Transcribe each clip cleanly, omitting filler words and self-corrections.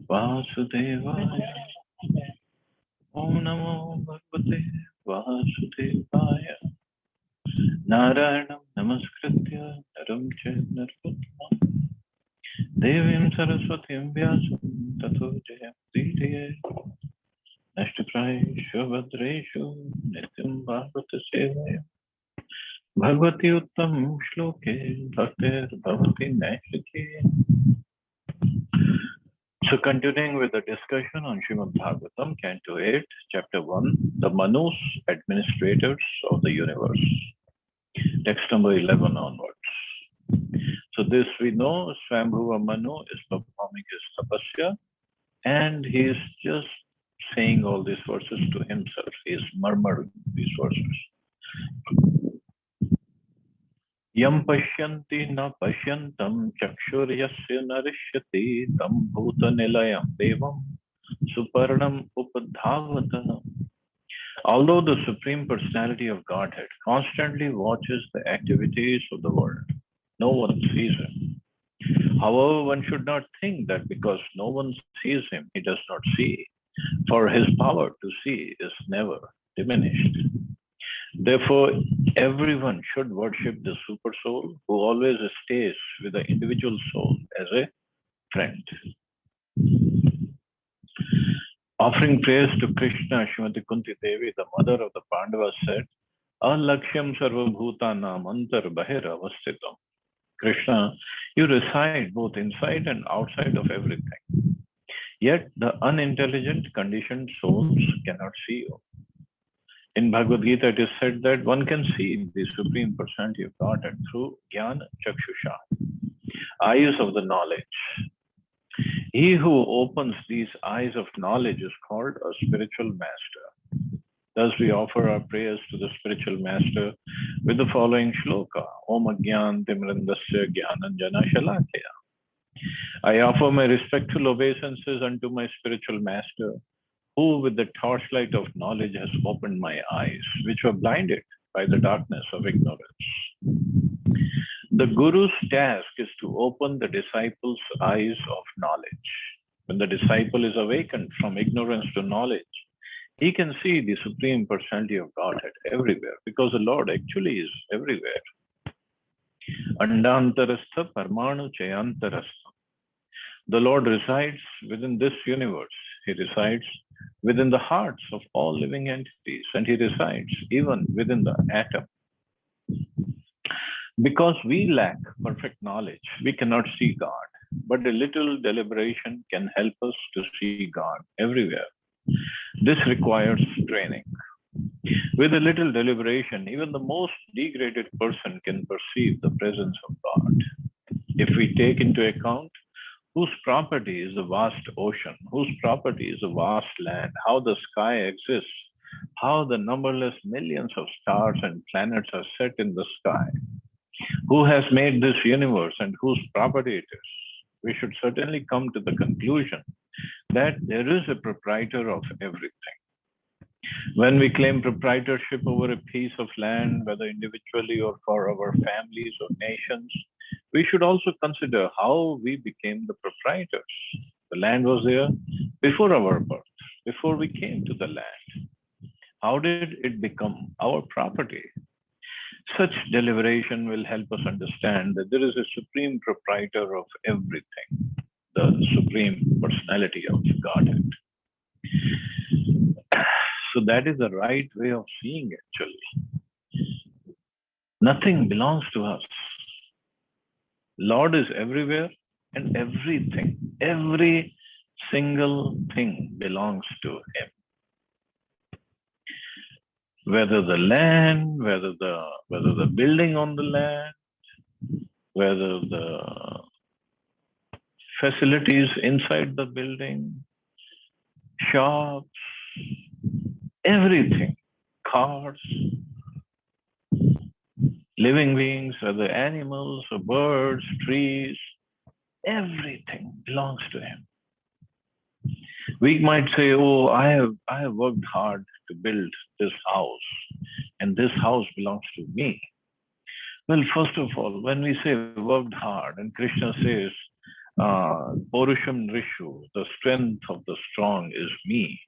Vasudevaya. Om Namo Bhagavate Vasudevaya. Narayanam Namaskritya Naram Narottam Devim Saraswatim Vyasam Tato Jayam Didye Nashtipraishu Bhadreshu Nityam Bhagavata Sevaya Bhagavati Uttam Shloke Bhaktir Bhavati Naishike. So continuing with the discussion on Srimad Bhagavatam, Canto 8, Chapter 1, the Manus, administrators of the universe. Text number 11 onwards. So this we know, Swambhuva Manu is performing his tapasya and he is just saying all these verses to himself. He is murmuring these verses. Yam pashyanti na pashyantam chakshuryasya narishyati tam bhuta nilayam devam suparnam upadhavata. Although the Supreme Personality of Godhead constantly watches the activities of the world, no one sees him. However, one should not think that because no one sees him, he does not see, for his power to see is never diminished. Therefore, everyone should worship the Super Soul who always stays with the individual soul as a friend. Offering praise to Krishna, Srimati Kunti Devi, the mother of the Pandavas, said, Alakshyam sarvabhutanam antarbahir avasthitam. Krishna, you reside both inside and outside of everything. Yet the unintelligent, conditioned souls cannot see you. In Bhagavad Gita, it is said that one can see the Supreme Personality of Godhead through Jnana Chakshusha, eyes of the knowledge. He who opens these eyes of knowledge is called a spiritual master. Thus, we offer our prayers to the spiritual master with the following shloka: Om Agyan Timrandasya Jnananjana Shalakya. I offer my respectful obeisances unto my spiritual master, who with the torchlight of knowledge has opened my eyes, which were blinded by the darkness of ignorance. The Guru's task is to open the disciple's eyes of knowledge. When the disciple is awakened from ignorance to knowledge, he can see the Supreme Personality of Godhead everywhere, because the Lord actually is everywhere. Andantarastha Parmanu Chayantarastha. The Lord resides within this universe. He resides within the hearts of all living entities, and He resides even within the atom. Because we lack perfect knowledge, we cannot see God, but a little deliberation can help us to see God everywhere. This requires training. With a little deliberation, even the most degraded person can perceive the presence of God. If we take into account whose property is the vast ocean, whose property is the vast land, how the sky exists, how the numberless millions of stars and planets are set in the sky, who has made this universe and whose property it is, we should certainly come to the conclusion that there is a proprietor of everything. When we claim proprietorship over a piece of land, whether individually or for our families or nations, we should also consider how we became the proprietors. The land was there before our birth, before we came to the land. How did it become our property? Such deliberation will help us understand that there is a supreme proprietor of everything, the Supreme Personality of Godhead. So that is the right way of seeing actually. Nothing belongs to us. Lord is everywhere and everything, every single thing belongs to Him. Whether the land, whether the building on the land, whether the facilities inside the building, shops, everything, cars, living beings, whether animals or birds, trees, everything belongs to Him. We might say, oh, I have worked hard to build this house, and this house belongs to me. Well, first of all, when we say worked hard, and Krishna says, Porusham Rishu, the strength of the strong is me.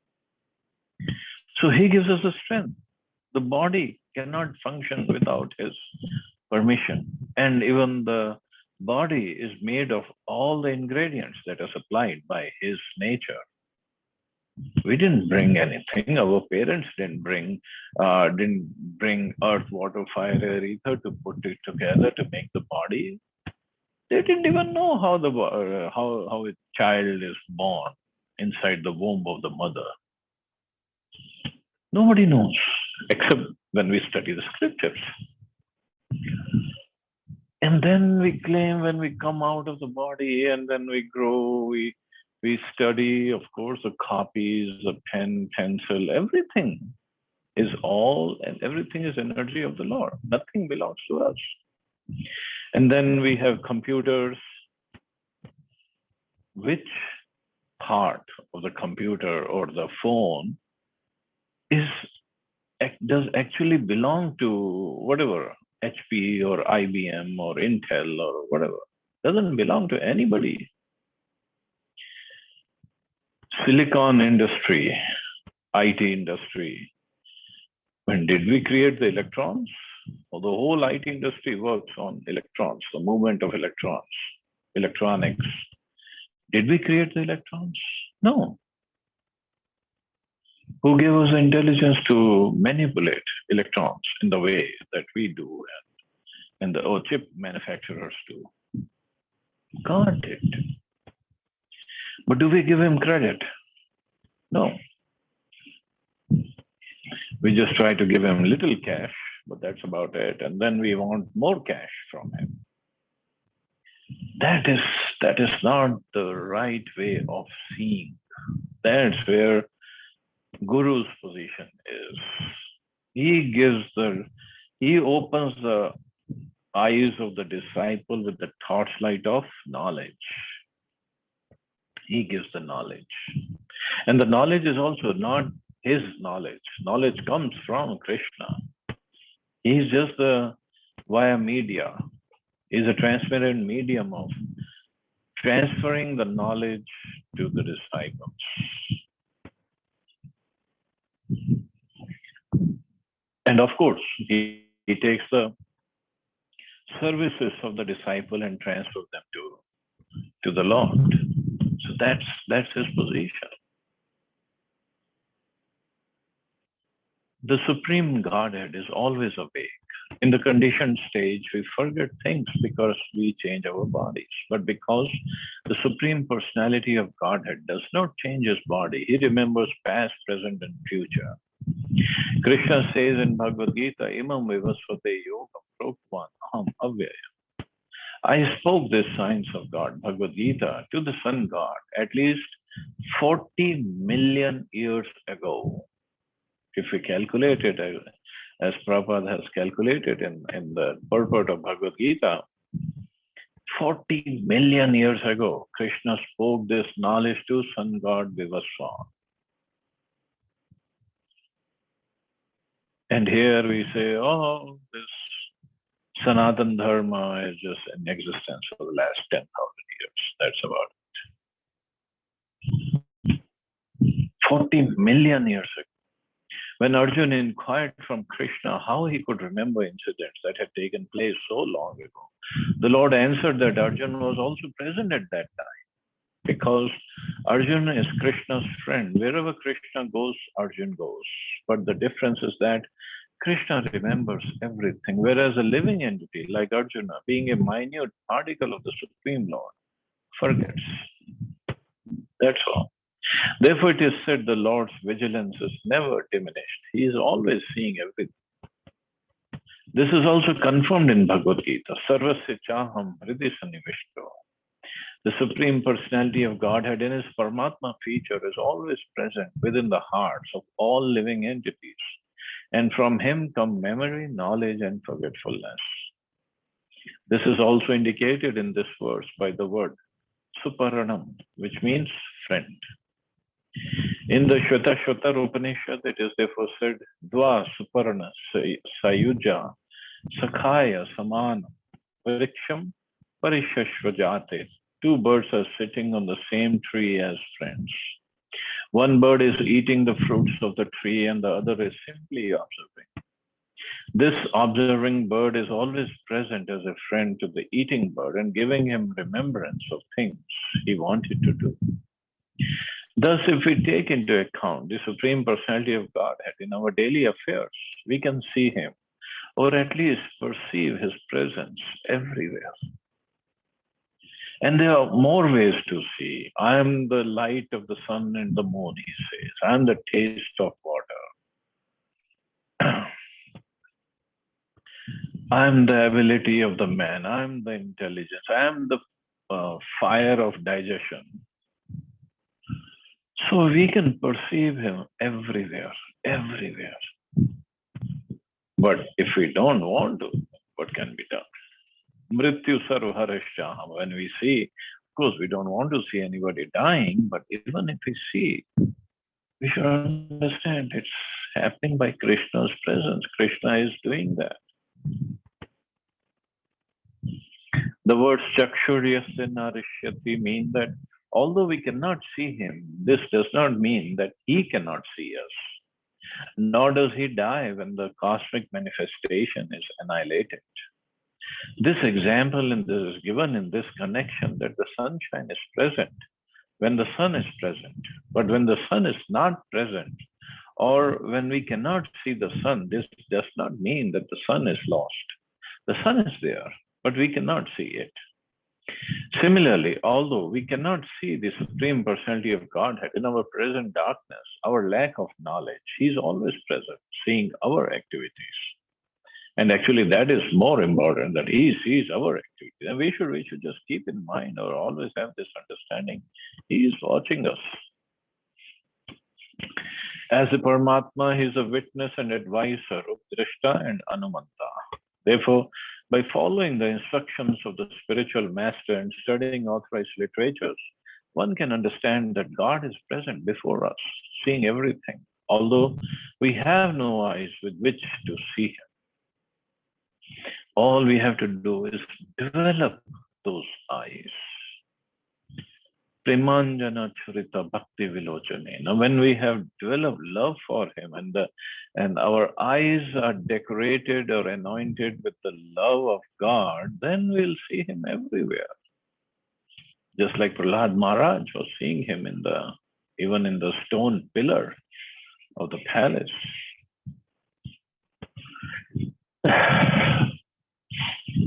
So he gives us the strength. The body cannot function without his permission. And even the body is made of all the ingredients that are supplied by his nature. We didn't bring anything. Our parents didn't bring earth, water, fire, air, ether to put it together to make the body. They didn't even know how a child is born inside the womb of the mother. Nobody knows, except when we study the scriptures. And then we claim when we come out of the body and then we grow, we study, of course, the copies, the pen, pencil, everything is everything is energy of the Lord. Nothing belongs to us. And then we have computers. Which part of the computer or the phone does actually belong to whatever, HP or IBM or Intel or whatever? Doesn't belong to anybody. Silicon industry, IT industry. When did we create the electrons? Well, the whole IT industry works on electrons, the movement of electrons, electronics. Did we create the electrons? No. Who gave us the intelligence to manipulate electrons in the way that we do and the chip manufacturers do? God did. But do we give him credit? No. We just try to give him little cash, but that's about it. And then we want more cash from him. That is not the right way of seeing. That's where Guru's position is. He opens the eyes of the disciple with the torchlight of knowledge. He gives the knowledge. And the knowledge is also not his knowledge. Knowledge comes from Krishna. He's just via media. He's a transparent medium of transferring the knowledge to the disciples. And of course, he takes the services of the disciple and transfers them to the Lord. So that's his position. The Supreme Godhead is always awake. In the conditioned stage, we forget things because we change our bodies. But because the Supreme Personality of Godhead does not change his body, he remembers past, present, and future. Krishna says in Bhagavad Gita, Imam vivasvate yogam proktvan aham avyaya. I spoke this science of God, Bhagavad Gita, to the Sun God at least 40 million years ago. If we calculate it, as Prabhupada has calculated in the purport of Bhagavad Gita, 40 million years ago, Krishna spoke this knowledge to Sun God Vivasva. And here we say, oh, this Sanatan Dharma is just in existence for the last 10,000 years. That's about it. 40 million years ago. When Arjuna inquired from Krishna how he could remember incidents that had taken place so long ago, the Lord answered that Arjuna was also present at that time because Arjuna is Krishna's friend. Wherever Krishna goes, Arjuna goes. But the difference is that Krishna remembers everything, whereas a living entity like Arjuna, being a minute particle of the Supreme Lord, forgets. That's all. Therefore, it is said the Lord's vigilance is never diminished. He is always seeing everything. This is also confirmed in Bhagavad Gita. Sarvasya chaham hridi sanivishto. The Supreme Personality of Godhead in his Paramatma feature is always present within the hearts of all living entities. And from him come memory, knowledge, and forgetfulness. This is also indicated in this verse by the word Suparanam, which means friend. In the Shveta Upanishad, it is therefore said, Dva Suparana Sayuja Sakhaya Samana Variksham Parishashvajate Two birds are sitting on the same tree as friends. One bird is eating the fruits of the tree and the other is simply observing. This observing bird is always present as a friend to the eating bird and giving him remembrance of things he wanted to do. Thus, if we take into account the Supreme Personality of Godhead in our daily affairs, we can see him, or at least perceive his presence everywhere. And there are more ways to see. I am the light of the sun and the moon, he says. I am the taste of water. I am the ability of the man. I am the intelligence. I am the fire of digestion. So we can perceive him everywhere, everywhere. But if we don't want to, what can be done? Mrityu sarvaharashya. When we see, of course, we don't want to see anybody dying, but even if we see, we should understand it's happening by Krishna's presence. Krishna is doing that. The words chakshuryasya narishyati mean that although we cannot see him, this does not mean that he cannot see us. Nor does he die when the cosmic manifestation is annihilated. This example is given in this connection that the sunshine is present when the sun is present. But when the sun is not present, or when we cannot see the sun, this does not mean that the sun is lost. The sun is there, but we cannot see it. Similarly, although we cannot see the Supreme Personality of Godhead in our present darkness, our lack of knowledge, he is always present, seeing our activities. And actually, that is more important, that he sees our activities. And we should just keep in mind or always have this understanding. He is watching us. As a Paramatma, he is a witness and advisor of Drishta and Anumanta. Therefore, by following the instructions of the spiritual master and studying authorized literatures, one can understand that God is present before us, seeing everything, although we have no eyes with which to see him. All we have to do is develop those eyes. Premanjana Charita Bhakti Vilochane. Now, when we have developed love for him and our eyes are decorated or anointed with the love of God, then we'll see him everywhere. Just like Prahlad Maharaj was seeing him even in the stone pillar of the palace.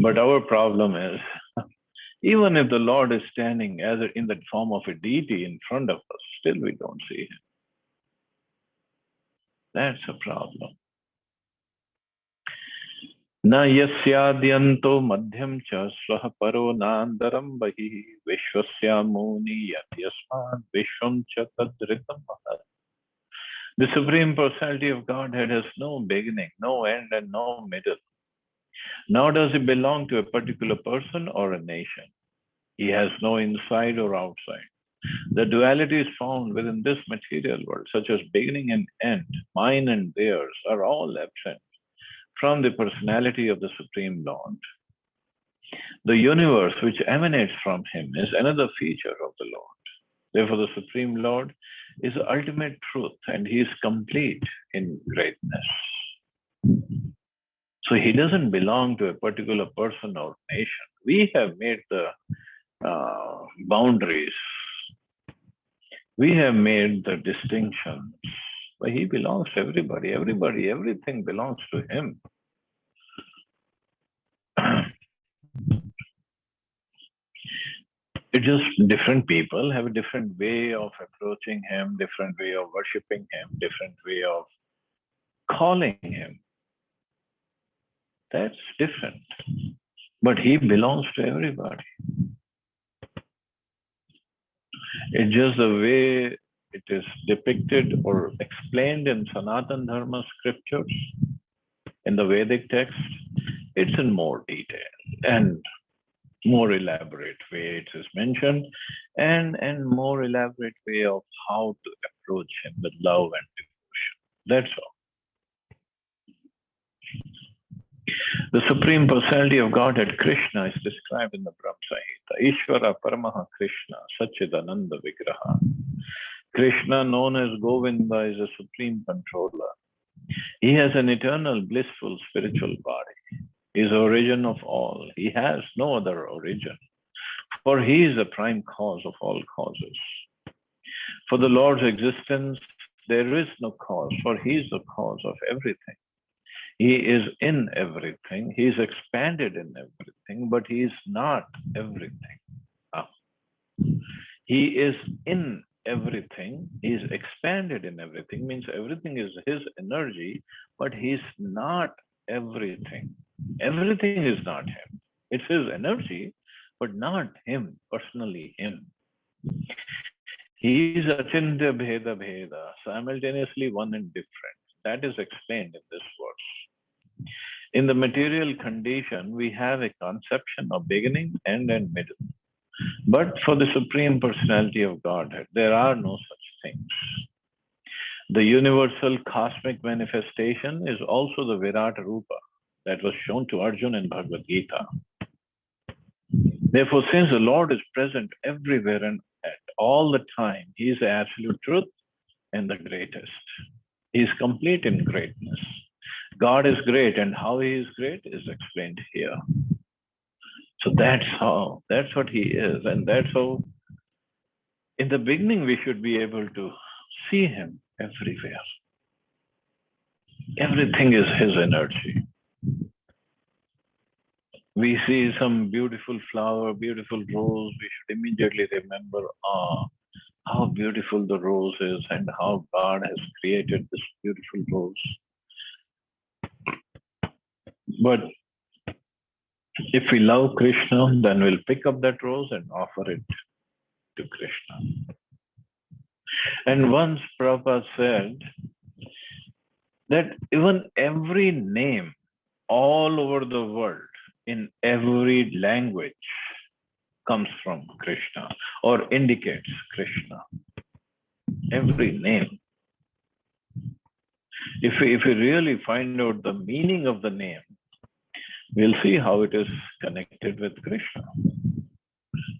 But our problem is, even if the Lord is standing as in the form of a deity in front of us, still we don't see him. That's a problem. Na yasyadyanto madhyam cha swaha paro nandaram bahi vishwasya muni yatyasmad vishwam cha tadritam mahat. The Supreme Personality of Godhead has no beginning, no end, and no middle. Nor does it belong to a particular person or a nation. He has no inside or outside. The duality is found within this material world, such as beginning and end, mine and theirs, are all absent from the personality of the Supreme Lord. The universe which emanates from him is another feature of the Lord. Therefore, the Supreme Lord is the ultimate truth and he is complete in greatness. So he doesn't belong to a particular person or nation. We have made the boundaries. We have made the distinctions. But he belongs to everybody. Everything belongs to him. It's just different people have a different way of approaching him, different way of worshiping him, different way of calling him. That's different. But he belongs to everybody. It's just the way it is depicted or explained in Sanatana Dharma scriptures, in the Vedic text. It's in more detail and more elaborate way it is mentioned, and more elaborate way of how to approach him with love and devotion. That's all. The Supreme Personality of Godhead, Krishna, is described in the Brahma Samhita. Ishvara Paramaha Krishna, Satchidananda Vigraha. Krishna, known as Govinda, is a supreme controller. He has an eternal, blissful spiritual body. He is the origin of all. He has no other origin, for he is the prime cause of all causes. For the Lord's existence, there is no cause, for he is the cause of everything. He is in everything. He is expanded in everything, but he is not everything. He is in everything. He is expanded in everything, means everything is his energy, but he is not everything. Everything is not him. It's his energy, but not him, personally him. He is Achintya Bheda Bheda, simultaneously one and different. That is explained in this verse. In the material condition, we have a conception of beginning, end, and middle. But for the Supreme Personality of Godhead, there are no such things. The universal cosmic manifestation is also the Virat Rupa that was shown to Arjuna in Bhagavad Gita. Therefore, since the Lord is present everywhere and at all the time, he is the absolute truth and the greatest. He is complete in greatness. God is great, and how he is great is explained here. So that's what he is, and that's how in the beginning we should be able to see him everywhere. Everything is his energy. We see some beautiful flower, beautiful rose, we should immediately remember, how beautiful the rose is and how God has created this beautiful rose. But if we love Krishna, then we'll pick up that rose and offer it to Krishna. And once Prabhupada said that even every name all over the world, in every language, comes from Krishna or indicates Krishna. Every name. If we really find out the meaning of the name, we'll see how it is connected with Krishna.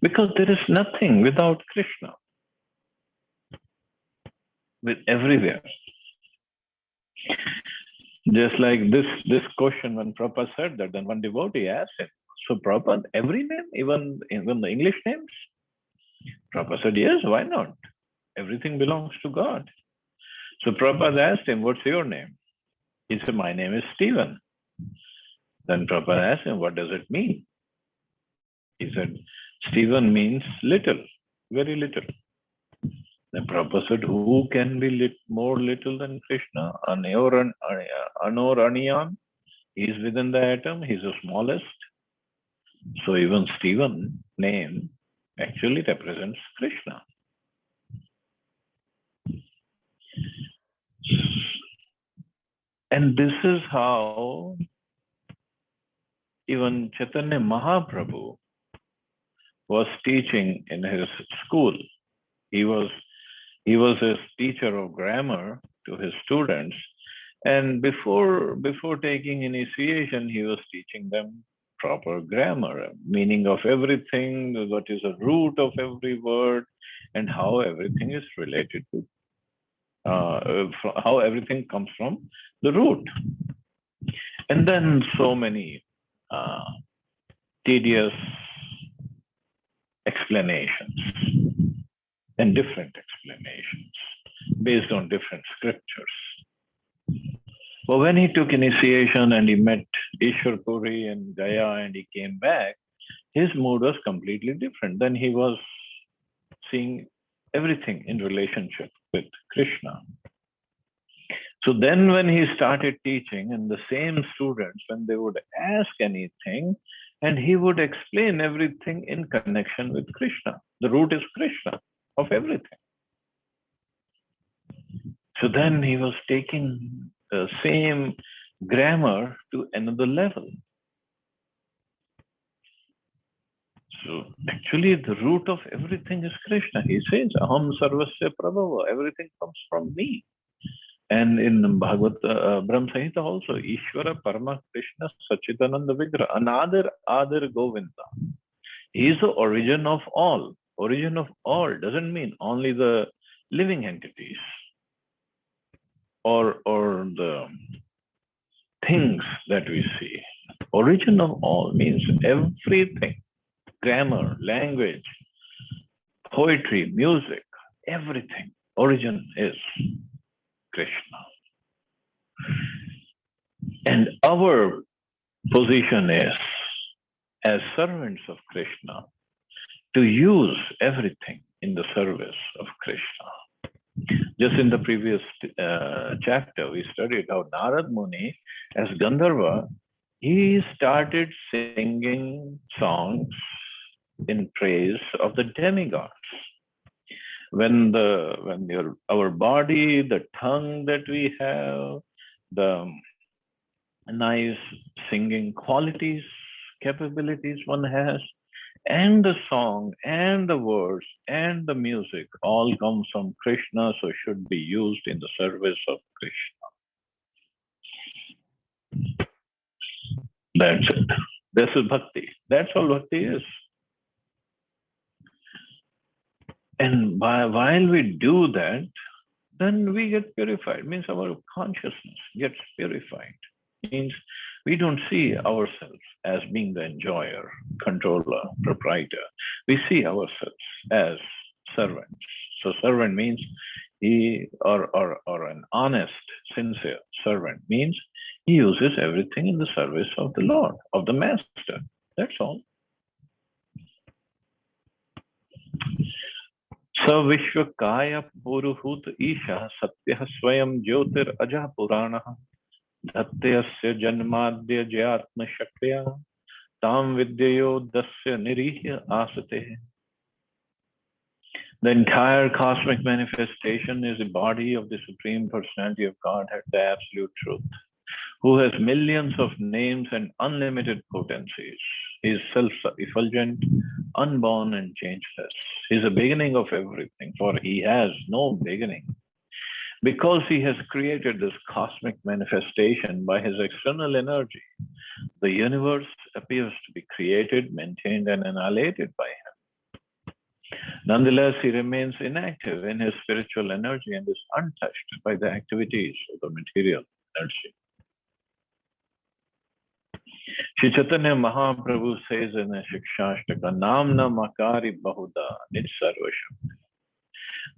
Because there is nothing without Krishna. With everywhere. Just like this question, when Prabhupada said that, then one devotee asked him, so Prabhupada, every name, even the English names? Prabhupada said, yes, why not? Everything belongs to God. So Prabhupada asked him, what's your name? He said, my name is Stephen. Then Prabhupada asked him, what does it mean? He said, Stephen means little, very little. Then Prabhupada said, who can be more little than Krishna? Anor Aniyan. He is within the atom. He is the smallest. So even Stephen name actually represents Krishna. And this is how even Chaitanya Mahaprabhu was teaching in his school. He was a teacher of grammar to his students, and before taking initiation, he was teaching them proper grammar, meaning of everything, what is the root of every word, and how everything is related to, how everything comes from the root. And then so many tedious explanations and different explanations based on different scriptures. But when he took initiation and he met Ishwar Puri and Gaya and he came back, his mood was completely different. Then he was seeing everything in relationship with Krishna. So then when he started teaching, and the same students, when they would ask anything, and he would explain everything in connection with Krishna. The root is Krishna of everything. So then he was taking the same grammar to another level. So actually the root of everything is Krishna. He says, Aham Sarvasya Prabhava, everything comes from me. And in Bhagavad Brahma Samhita also, Ishvara Parama Krishna Sachidananda Vigra, Another Adar Govinda. He is the origin of all. Origin of all doesn't mean only the living entities or the things that we see. Origin of all means everything. Grammar, language, poetry, music, everything. Origin is Krishna. And our position is, as servants of Krishna, to use everything in the service of Krishna. Just in the previous chapter, we studied how Narad Muni, as Gandharva, he started singing songs in praise of the demigods. When our body, the tongue that we have, the nice singing qualities, capabilities one has, and the song and the words and the music all comes from Krishna, so should be used in the service of Krishna. That's it. This is bhakti. That's all bhakti is. And while we do that, then we get purified. It means our consciousness gets purified. It means we don't see ourselves as being the enjoyer, controller, proprietor. We see ourselves as servants. So servant means he or an honest, sincere servant means he uses everything in the service of the Lord, of the Master. That's all. Savishwakaya Puruhut Isha Satyah Swayam Jyotir Ajah Puranaha Dhatyasya Janmadya Jayatma Shakya Tam Vidyayo Dasya Nirihya Asate. The entire cosmic manifestation is the body of the Supreme Personality of Godhead, the Absolute Truth, who has millions of names and unlimited potencies. He is self-effulgent, unborn, and changeless. He is the beginning of everything, for he has no beginning. Because he has created this cosmic manifestation by his external energy, the universe appears to be created, maintained, and annihilated by him. Nonetheless, he remains inactive in his spiritual energy and is untouched by the activities of the material energy. Shri Chaitanya Mahaprabhu says in the Shikshashtaka, Namna Makari Bahuda Nitsarvasham.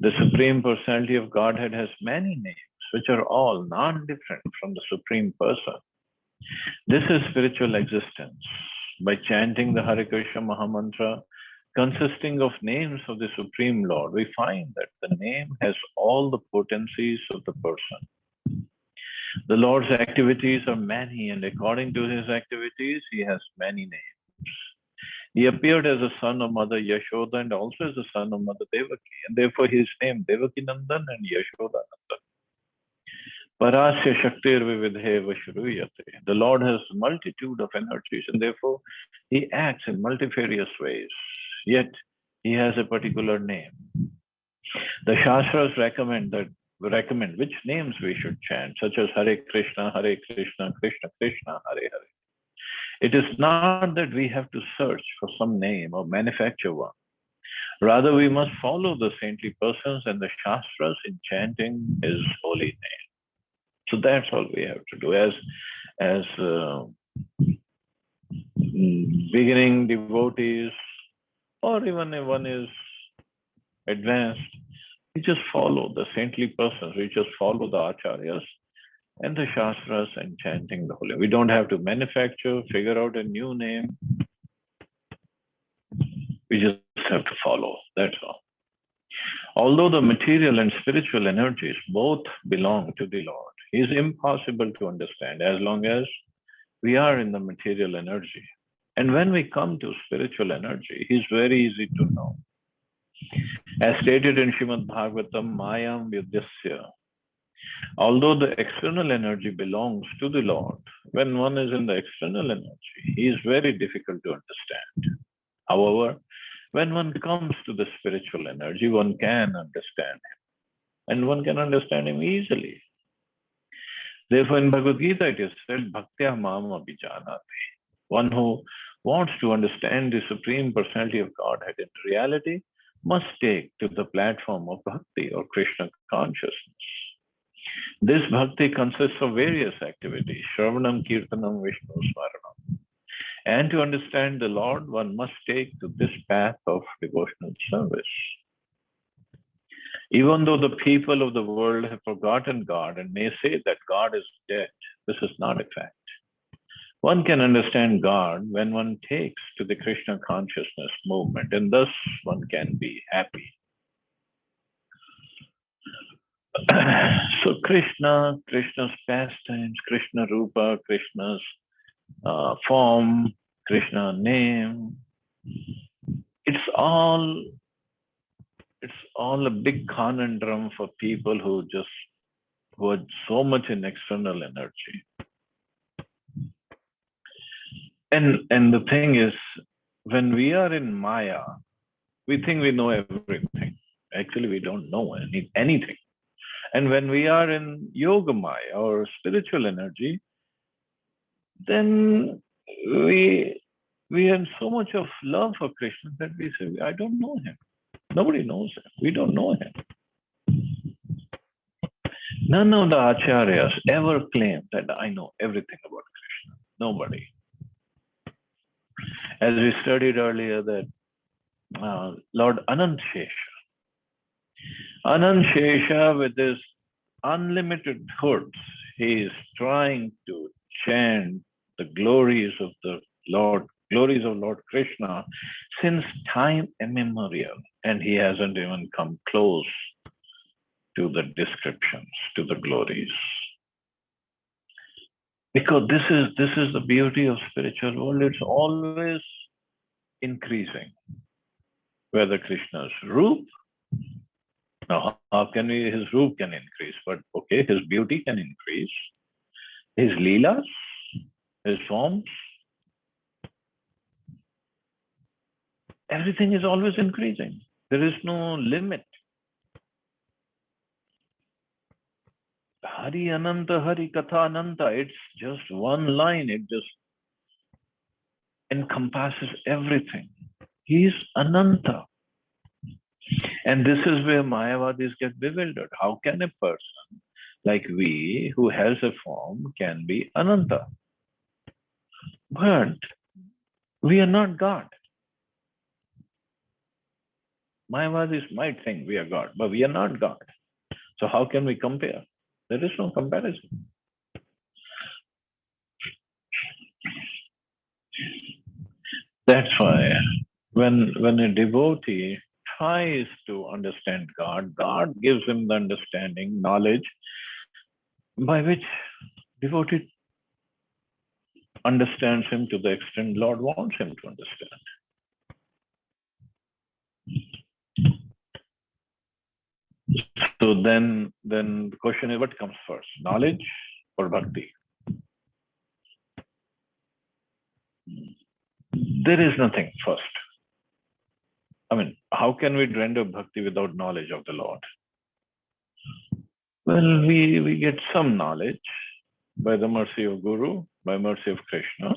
The Supreme Personality of Godhead has many names, which are all non-different from the Supreme Person. This is spiritual existence. By chanting the Hare Krishna Mahamantra, consisting of names of the Supreme Lord, we find that the name has all the potencies of the person. The Lord's activities are many, and according to his activities, he has many names. He appeared as a son of Mother Yashoda and also as a son of Mother Devaki, and therefore he is named Devaki Nandan and Yashoda Nandan. Parasya Shaktir Vividhe Vashruyate. The Lord has multitude of energies, and therefore he acts in multifarious ways, yet he has a particular name. The Shastras recommend which names we should chant, such as Hare Krishna, Krishna Krishna, Hare Hare. It is not that we have to search for some name or manufacture one. Rather, we must follow the saintly persons and the Shastras in chanting his holy name. So that's all we have to do. As beginning devotees, or even if one is advanced, we just follow the saintly persons. We just follow the acharyas and the shastras and chanting the holy. We don't have to manufacture, figure out a new name. We just have to follow. That's all. Although the material and spiritual energies both belong to the Lord, he is impossible to understand as long as we are in the material energy. And when we come to spiritual energy, he is very easy to know. As stated in Srimad Bhagavatam, Mayam Vidyasya. Although the external energy belongs to the Lord, when one is in the external energy, he is very difficult to understand. However, when one comes to the spiritual energy, one can understand him. And one can understand him easily. Therefore, in Bhagavad Gita, it is said, Bhaktya Mam Abhijanati. One who wants to understand the Supreme Personality of Godhead in reality must take to the platform of Bhakti or Krishna consciousness. This Bhakti consists of various activities, Shravanam, Kirtanam, Vishnu, Smaranam. And to understand the Lord, one must take to this path of devotional service. Even though the people of the world have forgotten God and may say that God is dead, this is not a fact. One can understand God when one takes to the Krishna consciousness movement, and thus one can be happy. So Krishna, Krishna's pastimes, Krishna Rupa, Krishna's form, Krishna name, it's all a big conundrum for people who are so much in external energy. And the thing is, when we are in Maya, we think we know everything. Actually, we don't know anything. And when we are in Yoga Maya or spiritual energy, then we have so much of love for Krishna that we say, I don't know him. Nobody knows him. We don't know him. None of the acharyas ever claimed that I know everything about Krishna. Nobody. As we studied earlier, that Lord Anant Shesha with his unlimited hoods, he is trying to chant the glories of Lord Krishna since time immemorial, and he hasn't even come close to the descriptions, to the glories. Because this is the beauty of spiritual world. It's always increasing. Whether Krishna's roop, now how can his roop can increase? But okay, his beauty can increase. His leelas, his forms, everything is always increasing. There is no limit. Hari Ananta, Hari Katha Ananta, it's just one line. It just encompasses everything. He is Ananta. And this is where Mayavadis get bewildered. How can a person like we, who has a form, can be Ananta? But we are not God. Mayavadis might think we are God, but we are not God. So how can we compare? There is no comparison. That's why when a devotee tries to understand God, God gives him the understanding, knowledge, by which devotee understands him to the extent Lord wants him to understand. So then the question is, what comes first, knowledge or bhakti? There is nothing first. I mean, how can we render bhakti without knowledge of the Lord? Well, we get some knowledge by the mercy of Guru, by mercy of Krishna.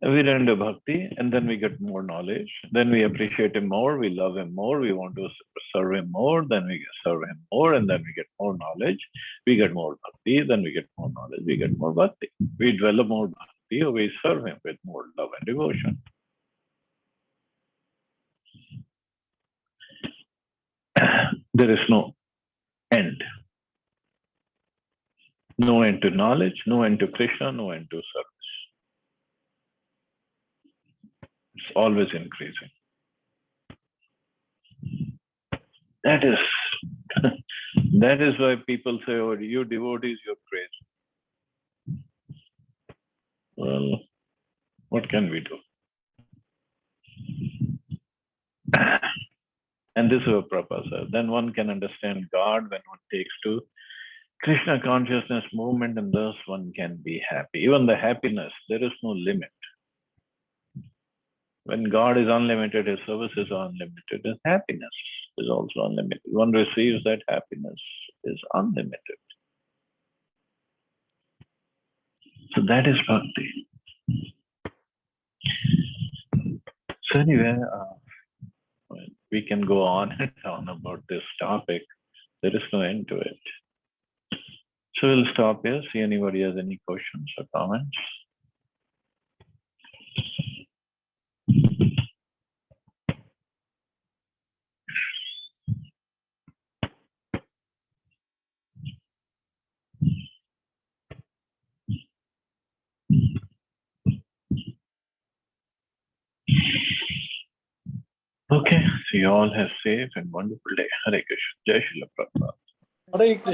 We render bhakti, and then we get more knowledge. Then we appreciate him more, we love him more, we want to serve him more, then we serve him more, and then we get more knowledge. We get more bhakti, then we get more knowledge, we get more bhakti. We develop more bhakti, or we serve him with more love and devotion. There is no end. No end to knowledge, no end to Krishna, no end to service. It's always increasing. That is why people say, oh, you devotees, you're crazy. Well, what can we do? And this is what Prabhupada said. Then one can understand God when one takes to Krishna consciousness movement, and thus one can be happy. Even the happiness, there is no limit. When God is unlimited, his services are unlimited, his happiness is also unlimited. One receives that happiness is unlimited. So that is Bhakti. So anyway, we can go on and on about this topic. There is no end to it. So we'll stop here. See anybody has any questions or comments. Okay, so you all have safe and wonderful day. Hare Krishna. Jai Shri Prabhupada. Hare Krishna.